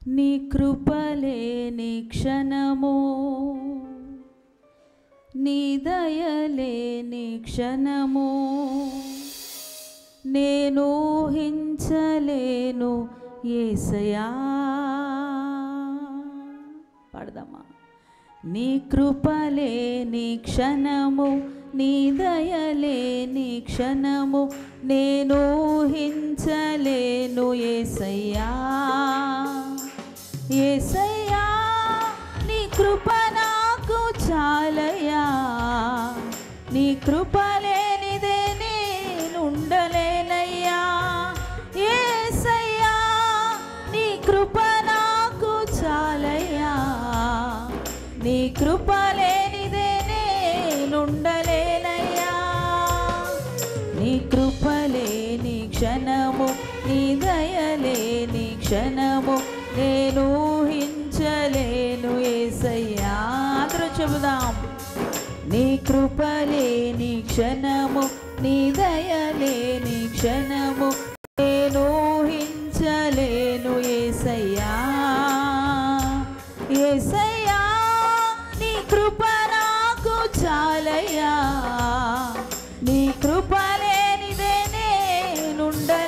నీ కృపలేని క్షణము, నీ దయలేని క్షణము నేను ఊహించలేను యేసయ్యా. పాడదామా? నీ కృపలేని క్షణము, నీ దయలేని క్షణము నేను ఊహించలేను యేసయ్యా. యేసయ్యా నీ కృప నాకు చాలయ్యా, నీ కృప లేనిదే నేనుండలేనయ్యా. యేసయ్యా నీ కృప నాకు చాలయ్యా, నీ కృప లేనిదే నేనుండలేనయ్యా. నీ కృప లేని క్షణము, నీ దయలేని క్షణము నేను ఊహించలేను యేసయ్యా. అందరూ చెబుదాం. నీ కృప లేని క్షణము, నీ దయలేని క్షణము నేను ఊహించలేను యేసయ్యా. యేసయ్యా నీ కృప నాకు చాలయ్యా, నీ కృప లేనిదే నేనుండలేనయ్యా.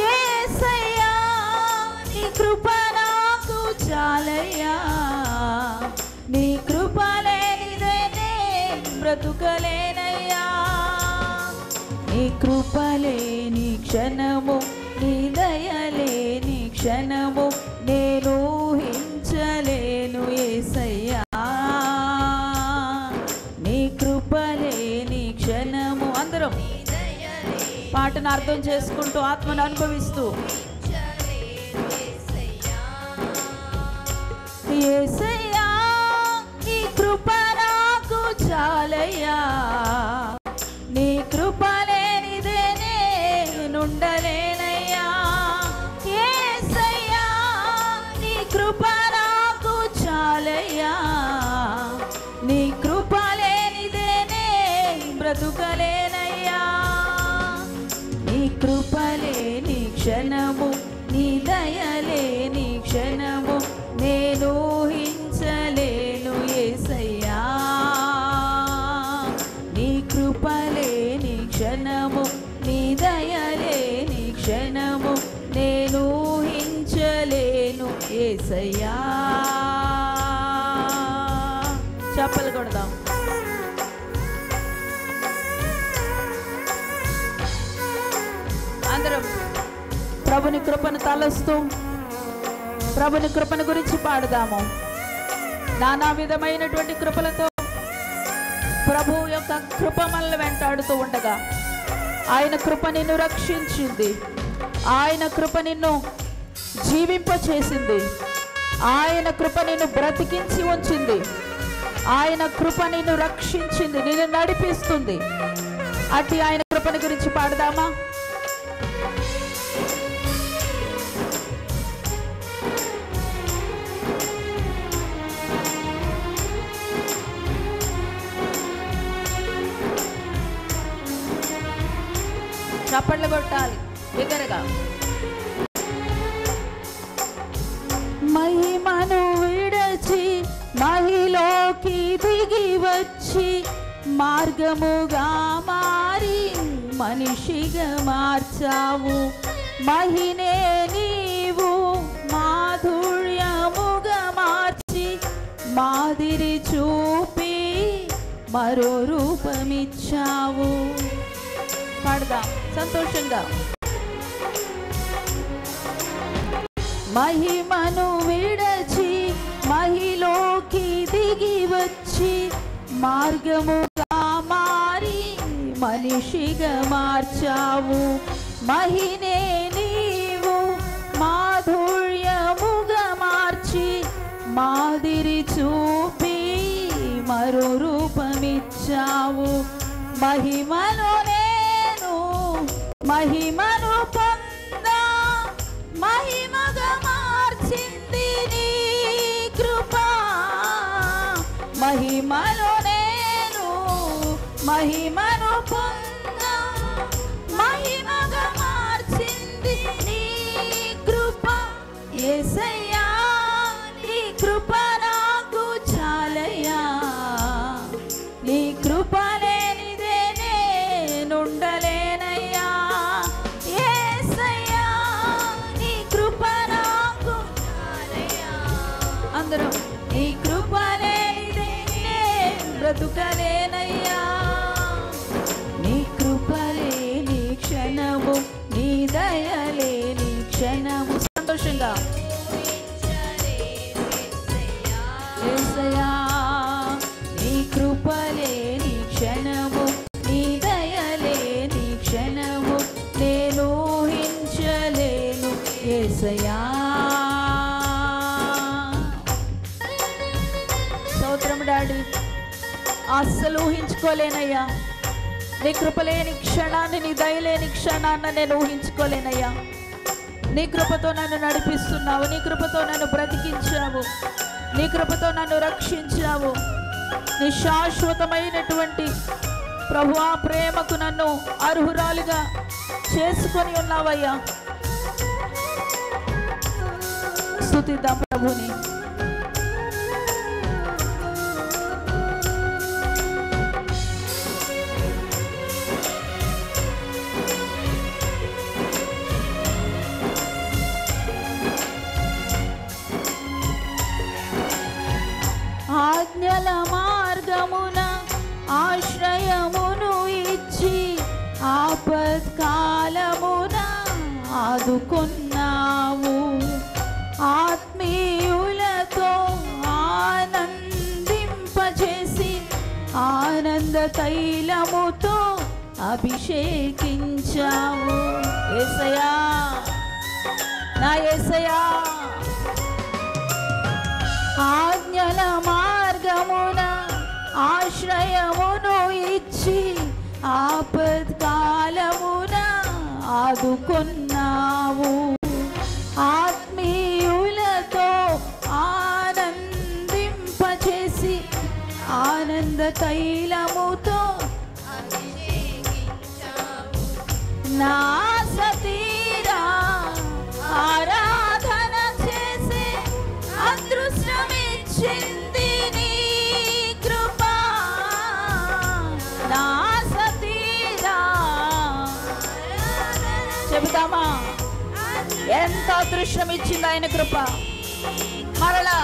యేసయ్యా నీ కృప నాకు చాలయ్యా, నీ కృప లేనిదే నేను బ్రతుకలేనయ్యా. నీ కృప లేని క్షణము, నీ దయలేని క్షణము నేను ఊహించలేను యేసయ్యా. నీ కృప లేని క్షణము. అందరం పాటను అర్థం చేసుకుంటూ ఆత్మను అనుభవిస్తూ, యేసయ్యా నీ కృప నాకు చాలయ్యా, నీ కృప లేనిదే నేనుండలేనయ్యా. యేసయ్యా నీ కృప నాకు చాలయ్యా, నీ కృప లేనిదే నేను బ్రతుకలేనయ్యా. నీ కృప లేని క్షణము, నీ దయలేని క్షణము నేను ఊహించలేను యేసయ్యా. నీ కృప లేని క్షణము, నీ దయలేని క్షణము నేను ఊహించలేను యేసయ్యా. చప్పలు కొడదాం. అందరం ప్రభుని కృపను తలస్తూ ప్రభుని కృపను గురించి పాడుదాము. నానా విధమైనటువంటి కృపలతో ప్రభు యొక్క కృప మనల్ని వెంటాడుతూ ఉండగా, ఆయన కృప నిన్ను రక్షించింది, ఆయన కృప నిన్ను జీవింపచేసింది, ఆయన కృప నిన్ను బ్రతికించి ఉంచింది, ఆయన కృప నిన్ను రక్షించింది, నిన్ను నడిపిస్తుంది. అట్టి ఆయన కృపను గురించి పాడదామా? చప్పట్లు కొట్టాలి బిగ్గరగా. మహిమను విడచి మహిలోకి దిగి వచ్చి మార్గముగా మారి మనిషిగా మార్చావు. మహినే నీవు మాధుర్యముగా మార్చి మాదిరి చూపి మరో రూపమిచ్చావు. పాడదాం సంతోషంగా. మహిమను విడచి మహిలోకి దిగి వచ్చి మార్గముగా మారి మనిషిగా మార్చావు. మహినే నీవు మాధుర్యముగా మార్చి మాదిరి చూపి మరో రూపమిచ్చావు. మహిమను నేను మహిమను పొందా మహిమగా మార్చింది నీ కృప. మహిమను నేను మహిమను పొందా మహిమగా మార్చింది నీ కృప. యేసయ్యా నీ కృప నాకు చాలయ్యా, నీ కృప లేనిదే నేనుండలేనయ్యా. యేసయ్యా నీ కృప నాకు చాలయ్యా, అందరం నీ కృప లేనిదే నేను బ్రతుకలేనయ్యా. నీ కృప లేని క్షణము, నీ దయ లేని క్షణము. సంతోషంగా యేసయ్యా నీ కృప లేని క్షణము, నీ దయ లేని క్షణము నేను ఊహించలేను యేసయ్యా. స్తోత్రం డాడీ, అస్సలు ఊహించుకోలేనయ్యా. నీ కృపలేని క్షణాన్ని, నీ దయలేని క్షణాన్ని నేను ఊహించుకోలేనయ్యా. నీ కృపతో నన్ను నడిపిస్తున్నావు, నీ కృపతో నన్ను బ్రతికించావు, నీ కృపతో నన్ను రక్షించావు. నీ శాశ్వతమైనటువంటి ప్రభువా ప్రేమకు నన్ను అర్హురాలుగా చేసుకొని ఉన్నావయ్యా. స్తుతిద్దాం ప్రభుని. ఆజ్ఞల మార్గమున ఆశ్రయమును ఇచ్చి ఆపత్కాలమున ఆదుకున్నావు. ఆత్మీయులతో ఆనందింపజేసి ఆనంద తైలముతో అభిషేకించావు. యేసయ్యా నా యేసయ్యా, ఆజ్ఞల మార్గమున ఆశ్రయమును ఇచ్చి ఆపత్కాలమున ఆదుకున్నావు. ఆత్మీయులతో ఆనందింపచేసి ఆనంద తైలముతో నా సతీరా ఆరాధన చేసే అదృష్టమిచ్చింది నీ కృప. నా సతీరా చెబుతామా ఎంత అదృష్టం ఇచ్చింది ఆయన కృప. మరలా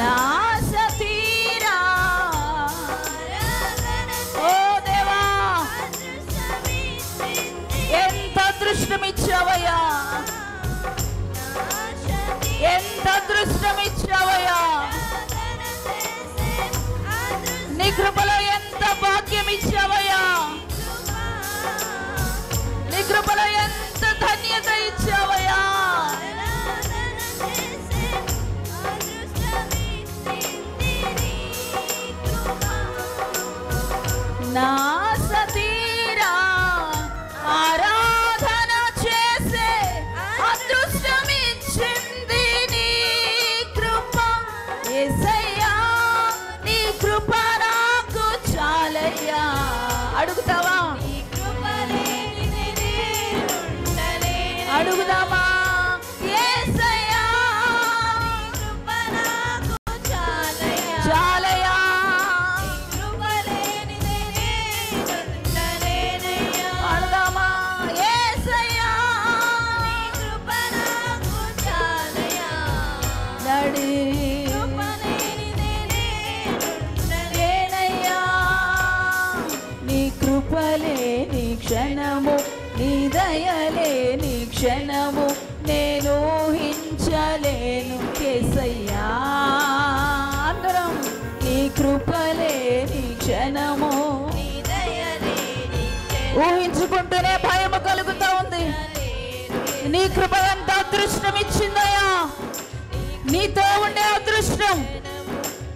నా సతీరా, ఓ దేవా ఎంత అదృష్టం ఇచ్చావయ్యా, ఎంత అదృష్టం ఇచ్చావయ్యా. నీ కృపలో ఎంత భాగ్యం ఇచ్చావయ్యా, నీ కృపలో ఎంత ధన్యత ఇచ్చావయ్యా. నా సతీరా ఆరాధన చేసే అదృష్టమిచ్చింది నీ కృప. యేసయ్యా నీ కృప నాకు చాలయ్యా. అడుగుతావా? అడుగుదామా? యేసయ్యా చాలయ్యా. అడుగుదామా? యేసయ్యా నడి నీ కృపలేని క్షణము, నీ దయలేని క్షణము నేను ఊహించలేను యేసయ్యా. అందరం నీ కృపలేని క్షణము ఊహించుకుంటూనే భయము కలుగుతూ ఉంది. నీ కృప ఎంత అదృష్టం ఇచ్చిందయ్యా. నీతో ఉండే అదృష్టం,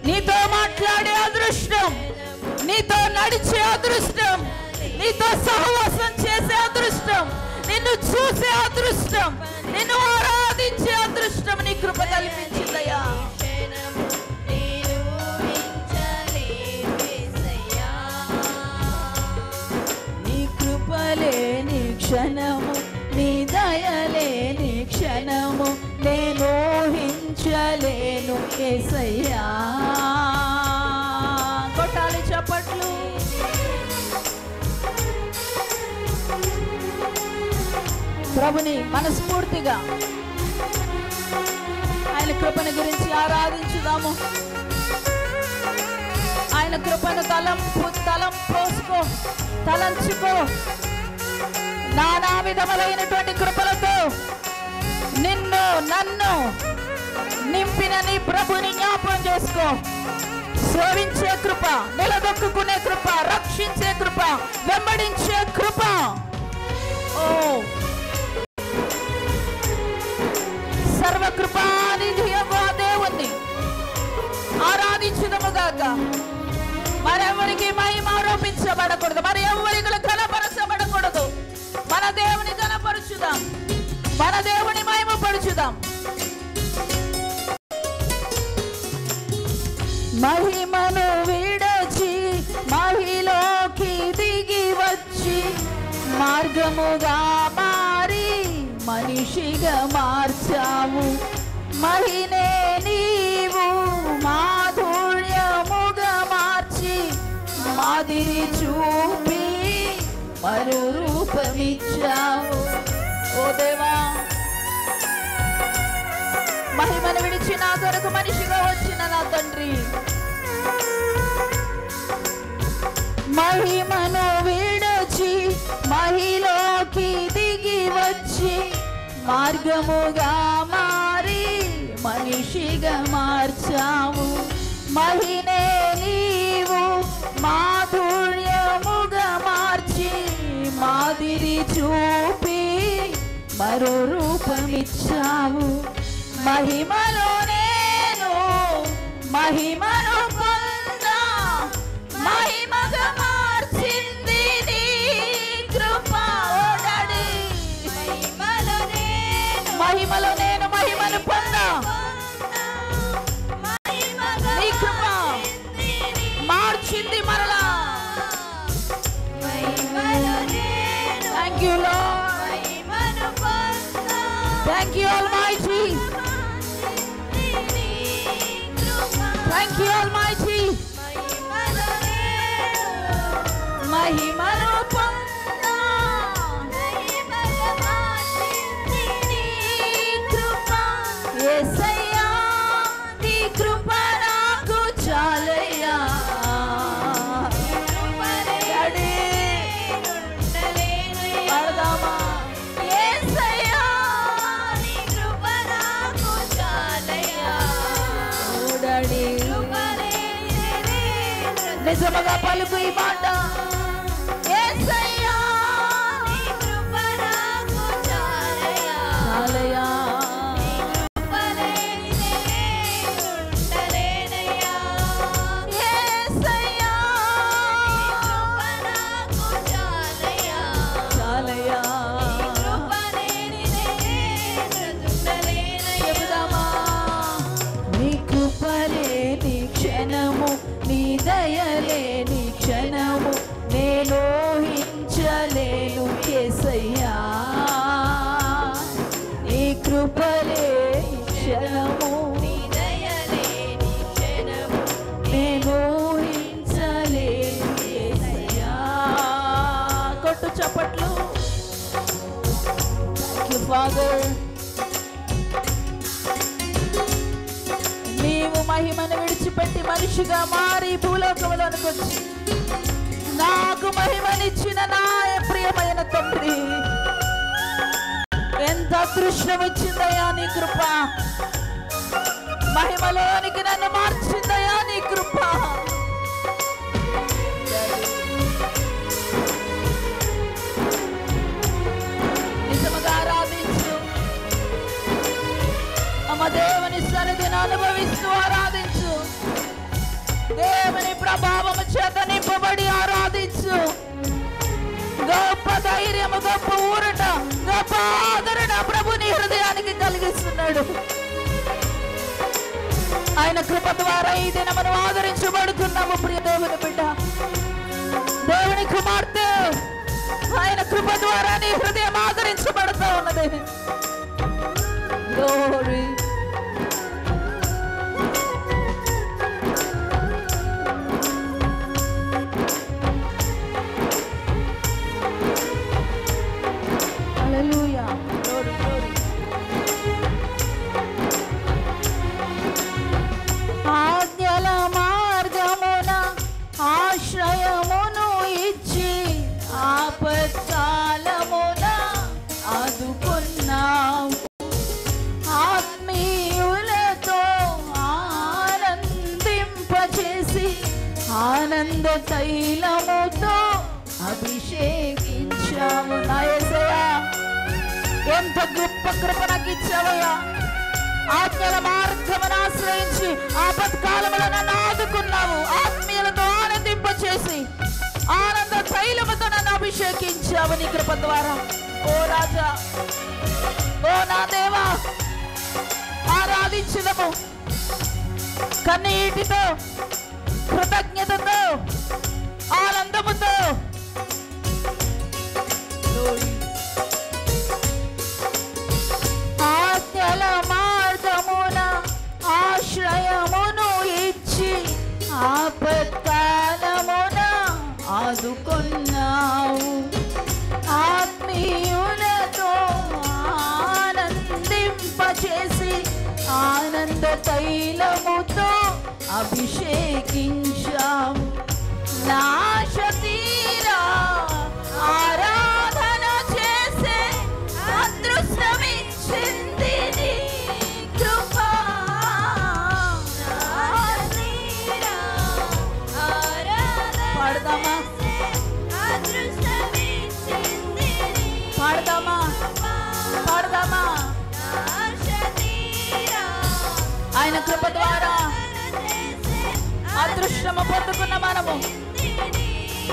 నీతో మాట్లాడే అదృష్టం, నీతో నడిచే అదృష్టం, నీతో సహవాసం చేసే అదృష్టం, నిన్ను చూసే అదృష్టం, నిన్ను ఆరాధించే అదృష్టం నీ కృప కల్పించిందయ్యా. నీ కృపలేని క్షణము, నీ దయలేని క్షణము క్షణము నేను ఊహించలేను యేసయ్యా. కొట్టాలి చప్పట్లు. ప్రభుని మనస్ఫూర్తిగా ఆయన కృపను గురించి ఆరాధించుదాము. ఆయన కృపను పోసుకో, తలంచుకో. నానా విధములైనటువంటి కృపలతో నిన్ను నన్ను నింపిన నీ ప్రభుని జ్ఞాపకం చేసుకో. సేవించే కృప, నిలదొక్కునే కృప, రక్షించే కృప, వెంబడించే కృప. ఓ సర్వకృపానిధి దేవుణ్ణి ఆరాధించుదముగాక. మరెవరికి మహిమ ఆరోపించబడకూడదు, మరి ఎవరికి ఘనపరచబడకూడదు. మన దేవుని ఘనపరచుదాం, మన దేవుని మహిమపరచుదాం. మహిమను విడచి మహిలోకి దిగి వచ్చి మార్గముగా మారి మనిషిగా మార్చావు. మహినే నీవు మాధుర్యముగా మార్చి మాదిరి చూపి మరో రూపమిచ్చావు. ఓ దేవా, మహిమను విడిచి నా కొరకు మనిషిగా వచ్చిన నా తండ్రి, మహిమను విడచి మహిలోకి దిగి వచ్చి మార్గముగా మారి మనిషిగా మార్చావు. మహినే నీవు మాధుర్యముగా మార్చి మాదిరి చూపి మరో రూపమిచ్చావు. మహిమలో నేను మహిమను పొందా, మహిమగా మార్చింది నీ కృప. మహిమలో నేను మహిమను పొందా, నీ కృప మార్చింది మరలా. Thank you Lord, thank you Almighty, thank you Almighty. మహిమను పొందా, యేసయ్యా నీ కృప నాకు చాలయ్యా. పాడదామా? యేసయ్యా నీ కృప నాకు చాలయ్యా. నిజముగా పలుకు ఈ మాట. యేసయ్యా నీ కృప నాకు చాలయ్యా, చాలయ్యా. నీ దయలేని క్షణము నేను ఊహించలేను యేసయ్యా. నీ కృపలేని క్షణము, నీ దయలేని క్షణము నేను ఊహించలేను యేసయ్యా. కొట్టు చప్పట్లు. Thank you Father. నీవు మహిమను విడిచిపెట్టి మనిషిగా మారి భూలోకములోనికి వచ్చి నాకు మహిమనిచ్చిన నా ప్రియమైన తండ్రి, ఎంత అదృష్టం ఇచ్చిందయ్యా నీ కృప. మహిమలోనికి నన్ను మార్చిందయ్యా నీ కృప. నిజముగా ఆరాధించు. అమ్మ దేవుని సన్నిధిని అనుభవిస్తూ ఆరాధించు. దేవుని ప్రభావము చేత నింపబడి ఆరాధించు. గొప్ప ధైర్యము, గొప్ప ఊరట, గొప్ప ఆదరణ ప్రభుని హృదయానికి కలిగిస్తున్నాడు. ఆయన కృప ద్వారా ఈ దినమును ఆదరించబడుతున్నాము. ప్రియ దేవుని బిడ్డ, దేవుని కుమార్తె, ఆయన కృప ద్వారా నీ హృదయం ఆదరించబడుతూ ఉన్నది. glory. Hallelujah. Glory, glory. ఆజ్ఞల మార్గమున ఆశ్రయమును ఇచ్చి ఆపత్కాలమున ఆదుకున్నావు. ఆత్మీయులతో ఆనందింపచేసి ఆనంద తైలముతో అభిషేకించావు. నా యేసయ్యా, ఎంత గొప్ప కృప నాకు ఇచ్చావయ్యా. ఆజ్ఞల మార్గమును ఆశ్రయించి ఆపత్కాలములో నన్ను ఆదుకున్నావు. ఆత్మీయులతో ఆనందింపచేసి ఆనంద తైలముతో నన్ను అభిషేకించావు నీ కృప ద్వారా. ఓ రాజా, ఓ నా దేవా, ఆరాధించుదము కన్నీటితో, కృతజ్ఞతతో, ఆనందముతో. ఆజ్ఞల మార్గమున ఆశ్రయమును ఇచ్చి ఆపత్కాలమున ఆదుకున్నావు. ఆత్మీయులతో ఆనందింపచేసి ఆనంద తైలముతో అభిషేకించావు. నాశ తీరా ఆరాధన చేసే అదృష్టమిచ్చింది నీ కృప. పాడదామా, పాడదామా, పాడదామా. ఆయన కృప ద్వారా అదృష్టము పొందుకున్న మనము.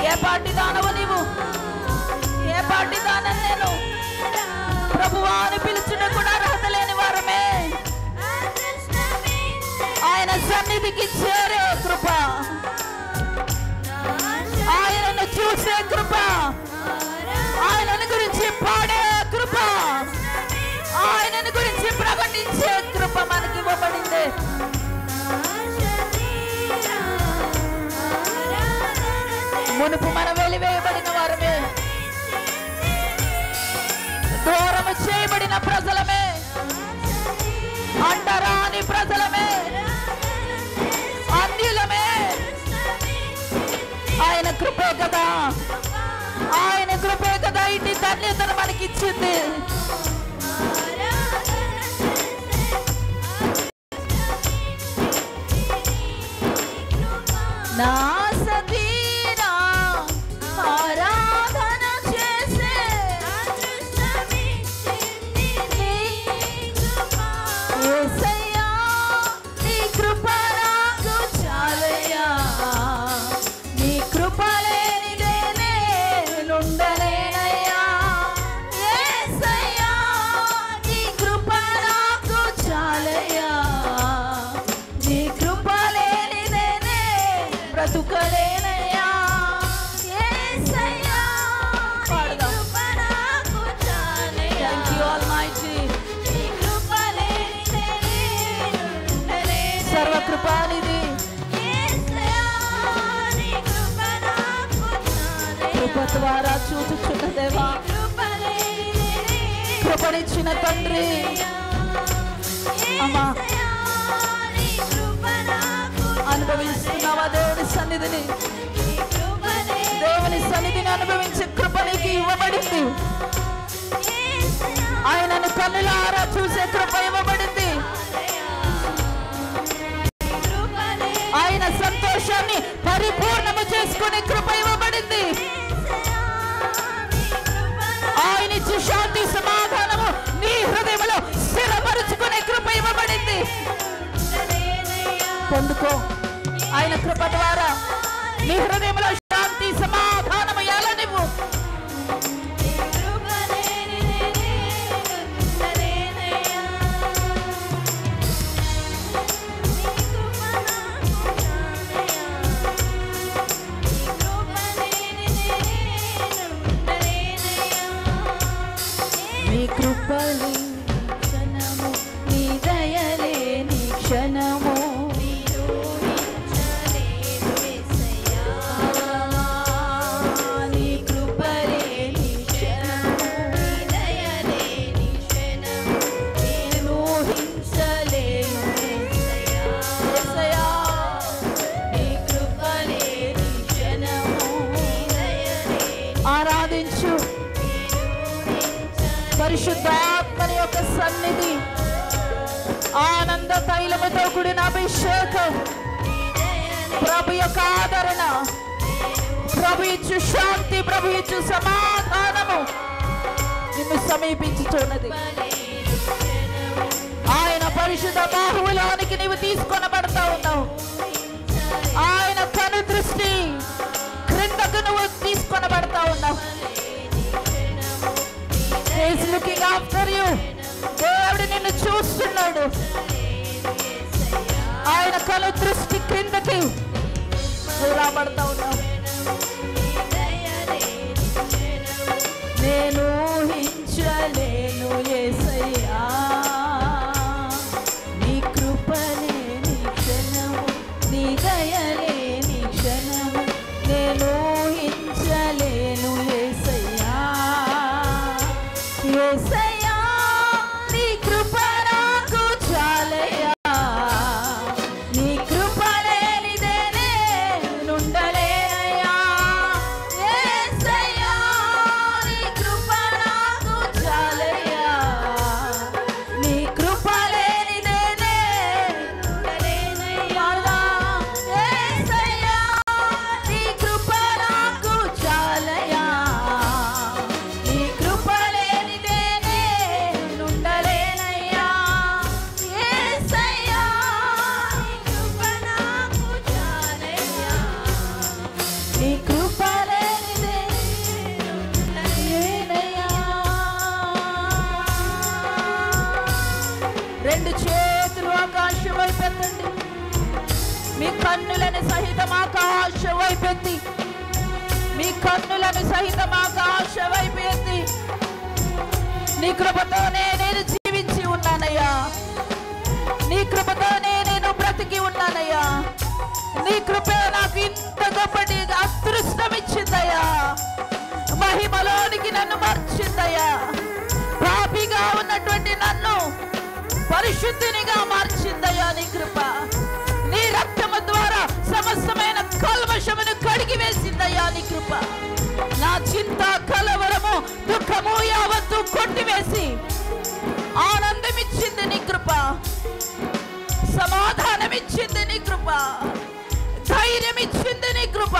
ఏ పాటి దానవు నీవు, ఏ పాటి దానం నేను. ప్రభువా అని పిలుచుట కూడా అర్హత లేని వారమే. ఆయన సన్నిధికి చేరే కృప, ఆయనను చూసే కృప, ఆయనను గురించి పాడే కృప, ఆయనను గురించి ప్రకటించే కృప మనకి ఇవ్వబడింది. మునుపు మనం వెలివేయబడిన వారమే, దూరము చేయబడిన ప్రజలమే, అంటరాని ప్రజలమే, అన్యులమే. ఆయన కృపే కదా, ఆయన కృపే కదా ఇటు ధన్యతను మనకిచ్చింది. నా సతీరా ఆరాధన చేసే యేసయ్యా, నీ కృప నాకు చాలయ్యా. నీ కృప లేనిదే నేనుండలేనయ్యా. యేసయ్యా, నీ కృప నాకు చాలయ్యా. నీ కృప లేనిదే బ్రతుకలేనయ్యా. యేసయ్యా, పాడదాం. Thank you Almighty. సర్వకృపానిధి, కృప ద్వారా చూచుచున్న దేవా, కృపనిచ్చిన తండ్రి. అమ్మా, అనుభవిస్తున్నావా దేవుని సన్నిధిని? దేవుని సన్నిధిని అనుభవించే కృప నీకు ఇవ్వబడింది. ఆయనను కన్నులారా చూసే కృప ఇవ్వబడింది. ఆయన సంతోషాన్ని పరిపూర్ణము చేసుకునే కృప ఇవ్వబడింది. ఆయన ఇచ్చే శాంతి సమాధానము నీ హృదయంలో స్థిరపరుచుకునే కృప ఇవ్వబడింది. పొందుకో ఆయన కృప ద్వారా నీ హృదయంలో శాంతి సమాధానము ఎలా నువ్వు. నీ కృపలి క్షణము పరిశుద్ధాత్మని యొక్క సన్నిధి, ఆనంద తైలముతో కూడిన అభిషేకం, ప్రభు యొక్క ఆదరణ, ప్రభు ఇచ్చు శాంతి, ప్రభు ఇచ్చు సమాధానము నిన్ను సమీపించుచున్నది. ఆయన పరిశుద్ధ బాహువులోనికి నీవు తీసుకొనబడతా ఉన్నావు. ఆయన కను దృష్టి క్రిందకు నువ్వు తీసుకొనబడతా ఉన్నావు. He is looking after you. దేవుడు నిన్ను చూస్తున్నాడు. ఆయన కను దృష్టి క్రిందకి నువ్వు రాబడతా ఉన్నావు. నేను ఊహించలేను యేసయ్యా, నీ కృపనే నీ క్షణము, నీ దయలే నీ క్షణము. నేను ఊహించలేను యేసయ్యా, యేసయ్యా నీ కృప నాకు చాలయ్యా, నీ కృప లేనిదే నేనుండలేనయ్యా. యేసయ్యా నీ కృప నాకు చాలయ్యా, నీ కృప లేనిదే నేనుండలేనయ్యా. యేసయ్యా నీ కృప నాకు చాలయ్యా, నీ కృప లేనిదే నేనుండలేనయ్యా. యేసయ్యా నీ కృప నాకు చాలయ్యా, నీ కృప లేనిదే నేనుండలేనయ్యా. రెండు చేతులు ఆకాశం వైపెత్తండి. మీ కన్నులను సహితం ఆకాశ వైపెత్తి, మీ కన్నులను సహితం ఆకాశ వైపెత్తి, నీ కృపతోనే నేను జీవించి ఉన్నానయ్యా, నీ కృపతోనే నేను బ్రతికి ఉన్నానయ్యా. నీ కృపే నాకు ఇంత గొప్పటి అదృష్టం ఇచ్చిందయ్యా, మహిమలోనికి నన్ను మార్చిందయ్యా. పాపిగా ఉన్నటువంటి నన్ను పరిశుద్ధినిగా మార్చిందయ్యా నీ కృప. నీ రక్తము ద్వారా సమస్తమైన కల్మషమును కడిగి వేసిందయ్యా నీ కృప. నా చింత, కలవరము, దుఃఖము యావత్తు కొట్టివేసి ఆనందమిచ్చింది నీ కృప, సమాధానమిచ్చింది నీ కృప, ధైర్యం ఇచ్చింది నీ కృప.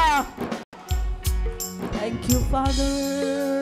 Thank you father.